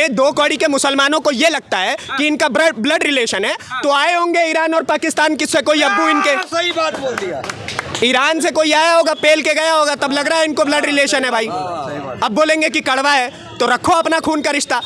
ये दो कौड़ी के मुसलमानों को ये लगता है कि इनका ब्लड रिलेशन है, तो आए होंगे ईरान और पाकिस्तान किससे कोई अब्बू इनके, सही बात बोल दिया, ईरान से कोई आया होगा, पेल के गया होगा, तब लग रहा है इनको ब्लड रिलेशन है भाई। अब बोलेंगे कि कड़वा है, तो रखो अपना खून का रिश्ता।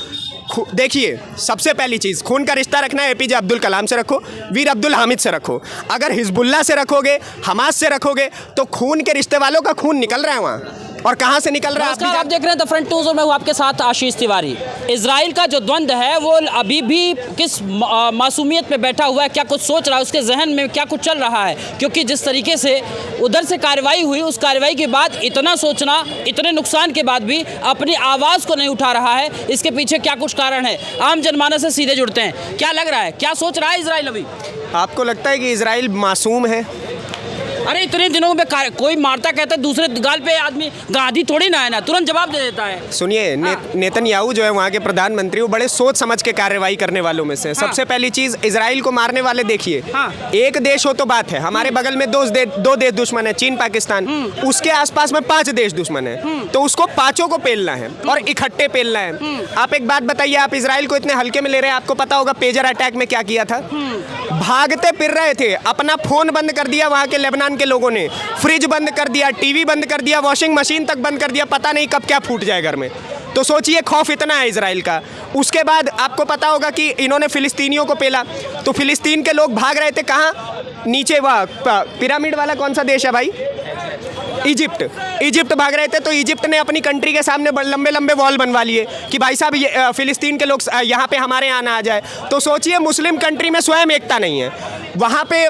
देखिए, सबसे पहली चीज़, खून का रिश्ता रखना है एपीजे अब्दुल कलाम से रखो, वीर अब्दुल हामिद से रखो। अगर हिजबुल्लाह से रखोगे, हमास से रखोगे, तो खून के रिश्ते वालों का खून निकल रहा है वहाँ। और कहाँ से निकल रहा है? नमस्कार, आप देख रहे हैं द फ्रंट न्यूज़ और मैं हूं आपके साथ आशीष तिवारी। इजराइल का जो द्वंद्व है वो अभी भी किस मासूमियत पे बैठा हुआ है, क्या कुछ सोच रहा है, उसके जहन में क्या कुछ चल रहा है? क्योंकि जिस तरीके से उधर से कार्रवाई हुई, उस कार्रवाई के बाद इतना सोचना, इतने नुकसान के बाद भी अपनी आवाज़ को नहीं उठा रहा है, इसके पीछे क्या कुछ कारण है? आम जनमानस से सीधे जुड़ते हैं। क्या लग रहा है, क्या सोच रहा है इजराइल अभी? आपको लगता है कि इजराइल मासूम है? अरे इतने दिनों में कोई मारता कहता है दूसरे गाल पे आदमी गांधी थोड़ी ना है ना, तुरंत जवाब दे देता है। सुनिए, नेतन्याहू जो है वहाँ के प्रधानमंत्री, वो बड़े सोच समझ के कार्रवाई करने वालों में से। सबसे पहली चीज, इजराइल को मारने वाले देखिए, एक देश हो तो बात है, हमारे बगल में दो देश दुश्मन है, चीन पाकिस्तान, उसके आसपास में 5 देश दुश्मन है, तो उसको 5 को पेलना है और इकट्ठे पेलना है। आप एक बात बताइए, आप इजराइल को इतने हल्के में ले रहे हैं? आपको पता होगा पेजर अटैक में क्या किया था? भागते फिर रहे थे, अपना फोन बंद कर दिया वहाँ के लेबनान के लोगों ने, फ्रिज बंद कर दिया, टीवी बंद कर दिया, वॉशिंग मशीन तक बंद कर दिया, पता नहीं कब क्या फूट जाए घर में। तो सोचिए, खौफ इतना है इजराइल का। उसके बाद आपको पता होगा कि इन्होंने फिलिस्तीनियों को पेला, तो फिलिस्तीन के लोग भाग रहे थे कहाँ? नीचे वह पिरामिड वाला कौन सा देश है भाई? इजिप्ट भाग रहे थे, तो इजिप्ट ने अपनी कंट्री के सामने लंबे लंबे वॉल बनवा लिए कि भाई साहब ये फिलिस्तीन के लोग यहाँ पे हमारे यहाँ ना आ जाए। तो सोचिए, मुस्लिम कंट्री में स्वयं एकता नहीं है। वहाँ पे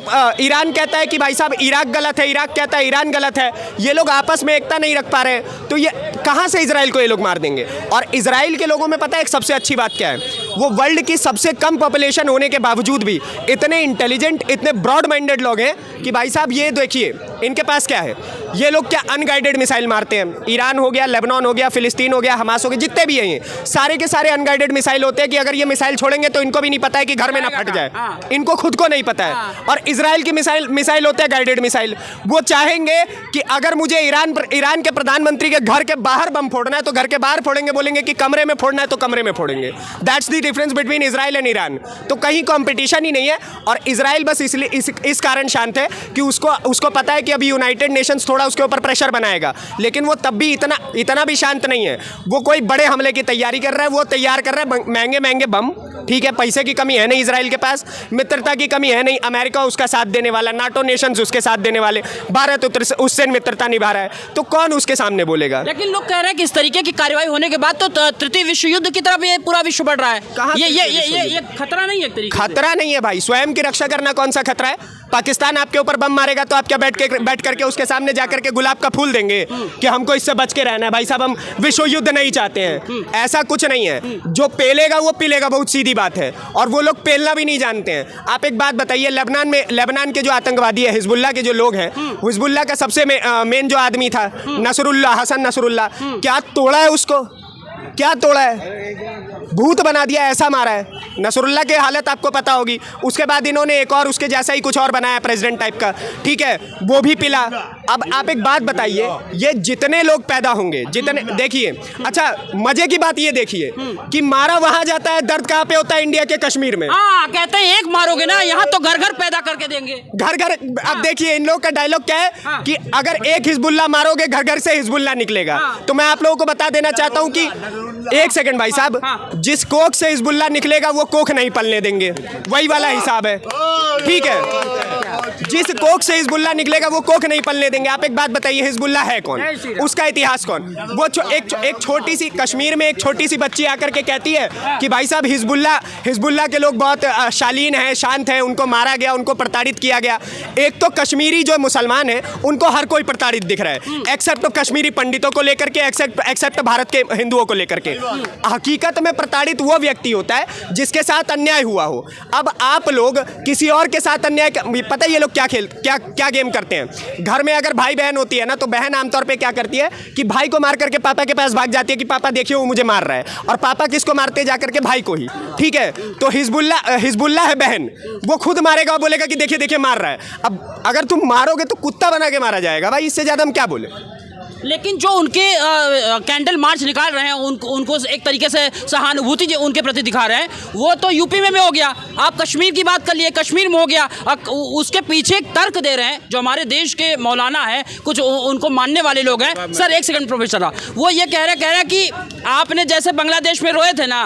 ईरान कहता है कि भाई साहब इराक गलत है, इराक कहता है ईरान गलत है, ये लोग आपस में एकता नहीं रख पा रहे, तो ये कहाँ से इजराइल को ये लोग मार देंगे? और इजराइल के लोगों में पता है एक सबसे अच्छी बात क्या है? वो वर्ल्ड की सबसे कम पॉपुलेशन होने के बावजूद भी इतने इंटेलिजेंट, इतने ब्रॉड माइंडेड लोग हैं कि भाई साहब ये देखिए इनके पास क्या है। ये लोग क्या अनगाइडेड मिसाइल मारते हैं। ईरान हो गया, लेबनान हो गया, फिलिस्तीन हो गया, हमास हो गया, जितने भी हैं ये सारे के सारे अनगाइडेड मिसाइल होते हैं कि अगर ये मिसाइल छोड़ेंगे तो इनको भी नहीं पता है कि घर में ना फट जाए, इनको खुद को नहीं पता है। और इजराइल की मिसाइल होते हैं गाइडेड मिसाइल। वो चाहेंगे कि अगर मुझे ईरान के प्रधानमंत्री के घर के बाहर बम फोड़ना है तो घर के बाहर फोड़ेंगे, बोलेंगे कि कमरे में फोड़ना है तो कमरे में फोड़ेंगे। That's the difference between Israel and Iran. तो कहीं कंपटीशन ही नहीं है। और इजराइल बस इसलिए इस कारण शांत है कि उसको पता है कि अभी यूनाइटेड नेशंस थोड़ा उसके ऊपर प्रेशर बनाएगा, लेकिन वो तब भी इतना भी शांत नहीं है। वो कोई बड़े हमले की तैयारी कर रहा है, वो तैयार कर रहा है महंगे बम। ठीक है, पैसे की कमी है नहीं इजराइल के पास, मित्रता की कमी है नहीं, अमेरिका उसका साथ देने वाला, नाटो नेशंस उसके साथ देने वाले, भारत उससे मित्रता निभा रहा है, तो कौन उसके सामने बोलेगा? लेकिन लोग कह रहे हैं कि इस तरीके की कार्रवाई होने के बाद तो तृतीय विश्व युद्ध की तरफ ये पूरा विश्व बढ़ रहा है। ये खतरा नहीं है? खतरा नहीं है भाई, स्वयं की रक्षा करना कौन सा खतरा है? पाकिस्तान आपके ऊपर बम मारेगा तो आप क्या बैठ करके उसके सामने जाकर के गुलाब का फूल देंगे कि हमको इससे बच के रहना है, भाई साहब हम विश्व युद्ध नहीं चाहते हैं? ऐसा कुछ नहीं है। जो पेलेगा वो पिलेगा, बहुत सीधी बात है। और वो लोग पेलना भी नहीं जानते हैं। आप एक बात बताइए, लेबनान के जो आतंकवादी है, हिजबुल्लाह के जो लोग हैं, हिजबुल्लाह का सबसे मेन जो आदमी था हसन नसरुल्लाह, क्या तोड़ा है उसको? क्या तोड़ा है? भूत बना दिया, ऐसा मारा है। नसरुल्लाह की हालत आपको पता होगी। उसके बाद इन्होंने एक और उसके जैसा ही कुछ और बनाया प्रेसिडेंट टाइप का, ठीक है, वो भी पिला। अब आप एक बात बताइए, ये जितने लोग पैदा होंगे, जितने, देखिए, अच्छा मजे की बात ये देखिए कि मारा वहां जाता है, दर्द कहाँ पे होता है? इंडिया के कश्मीर में। कहते हैं एक मारोगे ना, यहाँ तो घर घर पैदा करके देंगे, घर घर। अब देखिए इन लोगों का डायलॉग क्या है कि अगर एक हिजबुल्लाह मारोगे घर घर से हिजबुल्लाह निकलेगा। तो मैं आप लोगों को बता देना चाहता हूँ कि एक सेकंड भाई साहब, जिस कोख से हिजबुल्लाह निकलेगा वो कोख नहीं पलने देंगे, वही वाला हिसाब है, ठीक है? जिस कोख से हिजबुल्लाह निकलेगा वो कोख नहीं पलने देंगे। आप एक बात बताइए, हिजबुल्लाह है कौन? उसका इतिहास कौन? वो एक छोटी सी, कश्मीर में एक छोटी सी बच्ची आकर के कहती है कि भाई साहब हिजबुल्लाह के लोग बहुत शालीन हैं, शांत हैं, उनको मारा गया, उनको प्रताड़ित किया गया। एक तो कश्मीरी जो मुसलमान है उनको हर कोई प्रताड़ित दिख रहा है, एक्सेप्ट कश्मीरी पंडितों को लेकर के, एक्सेप्ट भारत के हिंदुओं को लेकर के। हकीकत में प्रताड़ित वो व्यक्ति होता है जिसके साथ अन्याय हुआ हो। अब आप लोग किसी और के साथ अन्याय, पता है ये लोग क्या गेम करते हैं? घर में अगर भाई बहन होती है ना, तो बहन आमतौर पे क्या करती है कि भाई को मार करके पापा के पास भाग जाती है कि पापा देखिए वो मुझे मार रहा है, और पापा किसको मारते जाकर के? भाई को ही, ठीक है? तो हिजबुल्लाह है बहन, वो खुद मारेगा, बोलेगा कि देखिए देखिए मार रहा है। अब अगर तुम मारोगे तो कुत्ता बना के मारा जाएगा भाई, इससे ज्यादा हम क्या बोले? लेकिन जो उनके कैंडल मार्च निकाल रहे हैं उनको एक तरीके से सहानुभूति जो उनके प्रति दिखा रहे हैं, वो तो यूपी में हो गया। आप कश्मीर की बात कर लिए, कश्मीर में हो गया। उसके पीछे एक तर्क दे रहे हैं जो हमारे देश के मौलाना हैं, कुछ उनको मानने वाले लोग हैं। सर एक सेकंड प्रोफेसर, वो ये कह रहे हैं कि आपने जैसे बांग्लादेश में रोए थे ना,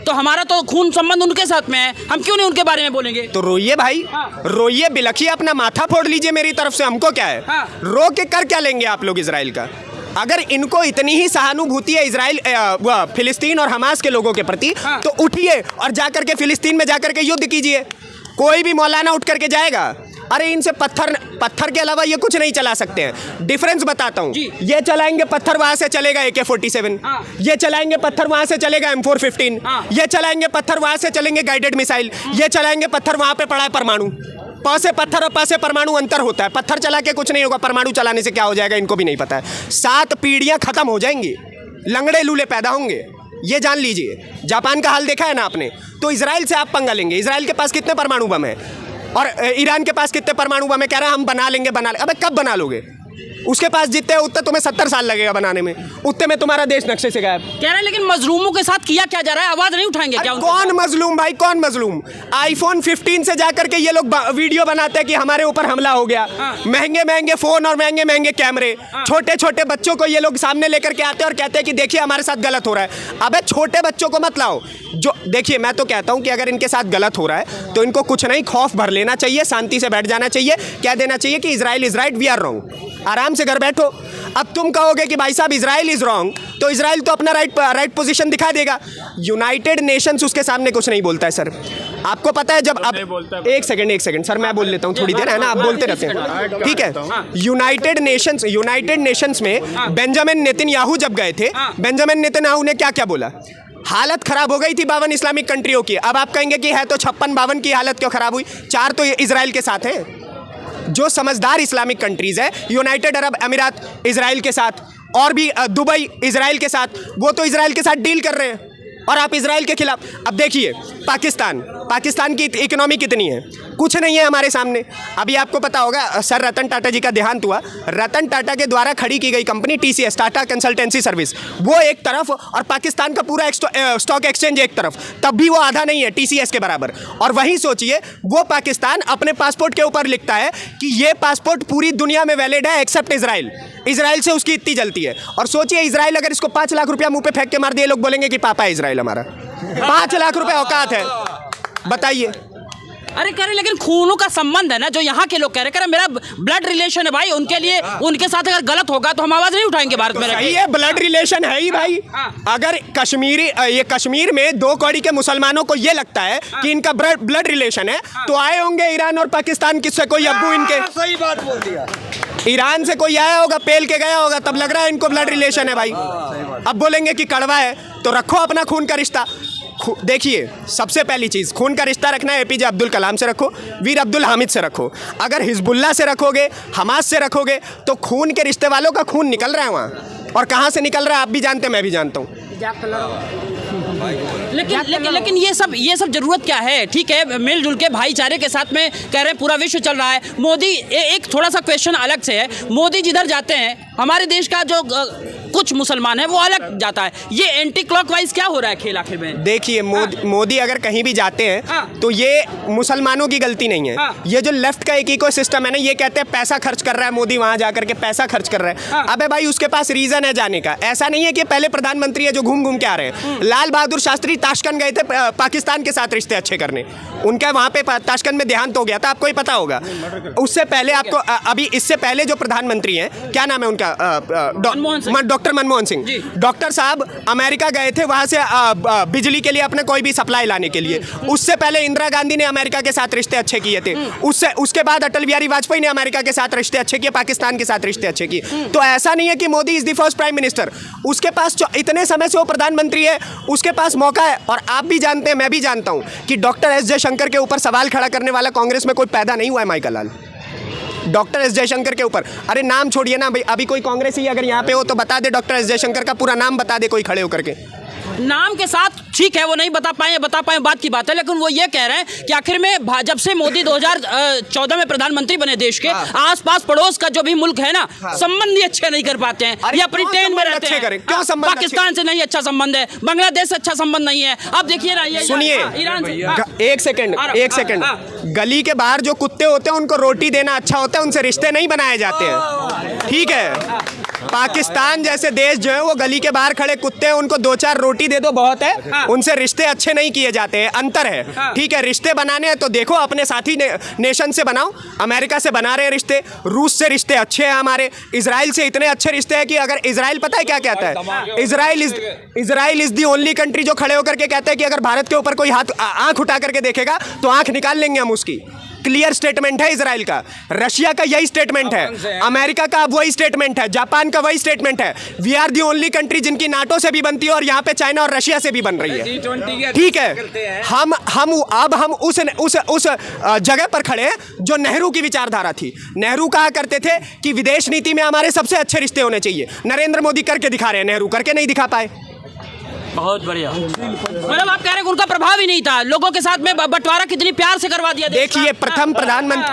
तो हमारा तो खून संबंध उनके साथ में है, हम क्यों नहीं उनके बारे में बोलेंगे? तो रोइए भाई, रोइए, बिलखिए, अपना माथा फोड़ लीजिए मेरी तरफ से, हमको क्या है? रो के कर क्या लेंगे आप लोग इजराइल का? अगर इनको इतनी ही सहानुभूति है इजराइल फिलिस्तीन और हमास के लोगों के प्रति, तो उठिए और जाकर के फिलिस्तीन में जाकर के युद्ध कीजिए। कोई भी मौलाना उठ करके जाएगा? अरे इनसे पत्थर के अलावा ये कुछ नहीं चला सकते हैं। डिफरेंस बताता हूँ, ये चलाएंगे पत्थर, वहां से चलेगा AK-47, ये चलाएंगे पत्थर, वहां से चलेगा M415, ये चलाएंगे पत्थर, वहां से चलेंगे गाइडेड मिसाइल, ये चलाएंगे पत्थर, वहां पे पड़ा है परमाणु। प से पत्थर और प से परमाणु अंतर होता है। पत्थर चला के कुछ नहीं होगा, परमाणु चलाने से क्या हो जाएगा इनको भी नहीं पता है। 7 पीढ़ियां खत्म हो जाएंगी, लंगड़े लूले पैदा होंगे, ये जान लीजिए। जापान का हाल देखा है ना आपने? तो इजराइल से आप पंगा लेंगे। इजराइल के पास कितने परमाणु बम है और ईरान के पास कितने परमाणु बम है? कह रहा है हम बना लेंगे। अबे कब बना लोगे? उसके पास जितने उतने तुम्हें 70 साल लगेगा बनाने में, उतने में तुम्हारा देश नक्शे से गायब। कह रहे हैं लेकिन मजलूमों के साथ किया क्या जा रहा है, आवाज नहीं उठाएंगे क्या? कौन मजलूम भाई, कौन मजलूम? iPhone 15 से जाकर के ये लोग वीडियो बनाते हैं कि हमारे ऊपर हमला हो गया। महंगे महंगे फोन और महंगे महंगे कैमरे, छोटे छोटे बच्चों को ये लोग सामने लेकर के आते हैं और कहते हैं कि देखिए हमारे साथ गलत हो रहा है। अबे छोटे बच्चों को मत लाओ। जो देखिए, मैं तो कहता हूं कि अगर इनके साथ गलत हो रहा है तो इनको कुछ नहीं, खौफ भर लेना चाहिए, शांति से बैठ जाना चाहिए, कह देना चाहिए कि Israel is right, we are wrong. आराम से घर बैठो। अब तुम कहोगे कि भाई साहब इजराइल इज रॉन्ग, तो इजराइल तो अपना राइट पोजीशन दिखा देगा। यूनाइटेड नेशंस उसके सामने कुछ नहीं बोलता है सर। आपको पता है जब अब एक सेकंड सर, मैं बोल लेता हूँ थोड़ी देर, है ना? आप बोलते रहते हैं, ठीक है? यूनाइटेड नेशंस में बेंजामिन नेतन्याहू जब गए थे, बेंजामिन नेतन्याहू ने क्या क्या बोला? हालत खराब हो गई थी 52 इस्लामिक कंट्रियों की। अब आप कहेंगे कि है तो 56-52 की हालत क्यों खराब हुई? 4 तो इजराइल के साथ है। जो समझदार इस्लामिक कंट्रीज है, यूनाइटेड अरब अमीरात इजराइल के साथ, और भी दुबई इजराइल के साथ, वो तो इजराइल के साथ डील कर रहे हैं और आप इजराइल के खिलाफ। अब देखिए पाकिस्तान की इकोनॉमी कितनी है? कुछ नहीं है हमारे सामने। अभी आपको पता होगा सर रतन टाटा जी का देहांत हुआ। रतन टाटा के द्वारा खड़ी की गई company TCS, Tata consultancy service, वो एक तरफ और पाकिस्तान का पूरा स्टॉक एक्सचेंज एक तरफ, तब भी वो आधा नहीं है TCS के बराबर। और वहीं सोचिए, वो पाकिस्तान अपने पासपोर्ट के ऊपर लिखता है कि ये पासपोर्ट पूरी दुनिया में वैलिड है एक्सेप्ट इजराइल से उसकी इतनी जलती है। और सोचिए इजराइल अगर इसको 5 लाख रुपया मुंह पे फेंक के मार दिए, लोग बोलेंगे कि पापा है इजराइल हमारा। 5 लाख रुपए औकात है, बताइए। अरे कह रहे लेकिन खूनों का संबंध है ना, जो यहाँ के लोग कह रहे मेरा ब्लड रिलेशन है भाई, उनके लिए उनके साथ अगर गलत होगा तो हम आवाज नहीं उठाएंगे भारत में। सही है, ब्लड रिलेशन है ही भाई। अगर कश्मीर में 2 कौड़ी के मुसलमानों को ये लगता है कि इनका ब्लड रिलेशन है, तो आए होंगे ईरान और पाकिस्तान किससे कोई अब्बू इनके। सही बात बोल दिया। ईरान से कोई आया होगा, पेल के गया होगा, तब लग रहा है इनको ब्लड रिलेशन है भाई। अब बोलेंगे कि कड़वा है, तो रखो अपना खून का रिश्ता। देखिए, सबसे पहली चीज़, खून का रिश्ता रखना है APJ अब्दुल कलाम से रखो, वीर अब्दुल हामिद से रखो। अगर हिजबुल्लाह से रखोगे, हमास से रखोगे, तो खून के रिश्ते वालों का खून निकल रहा है वहाँ। और कहाँ से निकल रहा है आप भी जानते हैं, मैं भी जानता हूँ। लेकिन ये सब जरूरत क्या है? ठीक है, मिलजुल के भाईचारे के साथ में कह रहे हैं पूरा विश्व चल रहा है। मोदी एक थोड़ा सा क्वेश्चन अलग से है, मोदी जिधर जाते हैं हमारे देश का जो कुछ मुसलमान है वो अलग जाता है। ये एंटी क्लॉकवाइज क्या हो रहा है खेल आखिर में? देखिए, मोदी अगर कहीं भी जाते हैं तो ये मुसलमानों की गलती नहीं है। ये जो लेफ्ट का एक इकोसिस्टम है ना, ये कहते हैं पैसा खर्च कर रहा है मोदी, वहां जाकर के पैसा खर्च कर रहा है। अबे भाई, उसके पास रीजन है जाने का। ऐसा नहीं है कि पहले प्रधानमंत्री है जो घूम घूम के आ रहे हैं। लाल बहादुर शास्त्री ताशकंद गए थे पाकिस्तान के साथ रिश्ते अच्छे करने, उनका वहां पे ताशकंद में देहांत हो गया था, आपको ही पता होगा। उससे पहले आपको अभी इससे पहले जो प्रधानमंत्री हैं, क्या नाम है उनका? डॉक्टर मनमोहन सिंह। डॉक्टर साहब अमेरिका गए थे, वहां से बिजली के लिए अपने कोई भी सप्लाई लाने के लिए। उससे पहले इंदिरा गांधी ने अमेरिका के साथ रिश्ते अच्छे किए थे। उसके बाद अटल बिहारी वाजपेयी ने अमेरिका के साथ रिश्ते अच्छे किए, पाकिस्तान के साथ रिश्ते अच्छे किए। तो ऐसा नहीं है कि Modi is the first prime minister. उसके पास इतने समय से वो प्रधानमंत्री है, उसके पास मौका है। और आप भी जानते हैं, मैं भी जानता हूं कि डॉक्टर एस जयशंकर के ऊपर सवाल खड़ा करने वाला कांग्रेस में कोई पैदा नहीं हुआ है। माइकल लाल, डॉक्टर एस जयशंकर के ऊपर, अरे नाम छोड़िए ना भाई, अभी कोई कांग्रेसी अगर यहाँ पे हो तो बता दे, डॉक्टर एस जयशंकर का पूरा नाम बता दे कोई खड़े होकर के। नाम के साथ ठीक है वो नहीं बता पाए बात की बात है, लेकिन वो ये कह रहे हैं कि आखिर में जब से मोदी 2014 में प्रधानमंत्री बने देश के, आसपास पड़ोस का जो भी मुल्क है ना, संबंध ही अच्छे नहीं कर पाते हैं। ये अपनी ट्रेन में रहते हैं। पाकिस्तान से नहीं अच्छा संबंध है, बांग्लादेश से अच्छा संबंध नहीं है। अब देखिए ना, ये सुनिए, ईरान से एक सेकंड, गली के बाहर जो कुत्ते होते हैं उनको रोटी देना अच्छा होता है, उनसे रिश्ते नहीं बनाए जाते हैं, ठीक है। पाकिस्तान जैसे देश जो है वो गली के बाहर खड़े कुत्ते हैं, उनको 2-4 रोटी दे दो बहुत है, उनसे रिश्ते अच्छे नहीं किए जाते हैं, अंतर है, ठीक है। रिश्ते बनाने हैं तो देखो अपने साथी नेशन से बनाओ, अमेरिका से बना रहे हैं रिश्ते, रूस से रिश्ते अच्छे हैं हमारे, इजराइल से इतने अच्छे रिश्ते हैं कि अगर इजराइल पता है क्या कहता है, Israel is the only country जो खड़े होकर के कहते हैं कि अगर भारत के ऊपर कोई आंख उठा करके देखेगा तो आंख निकाल लेंगे हम उसकी। क्लियर स्टेटमेंट है इजराइल का, रशिया का यही स्टेटमेंट है, अमेरिका का वही स्टेटमेंट है, जापान का वही स्टेटमेंट है। We are the only country जिनकी नाटो से भी बनती है और यहाँ पे चाइना और रशिया से भी बन रही है, ठीक है। हम उस जगह पर खड़े हैं जो नेहरू की विचारधारा थी। नेहरू कहा करते थे कि विदेश नीति में हमारे सबसे अच्छे रिश्ते होने चाहिए। नरेंद्र मोदी करके दिखा रहे हैं, नेहरू करके नहीं दिखा पाए। बहुत बढ़िया। मतलब आप कह रहे हैं उनका प्रभाव ही नहीं था, लोगों के साथ में बंटवारा कितनी प्यार से करवा दिया। देखिए प्रथम प्रधानमंत्री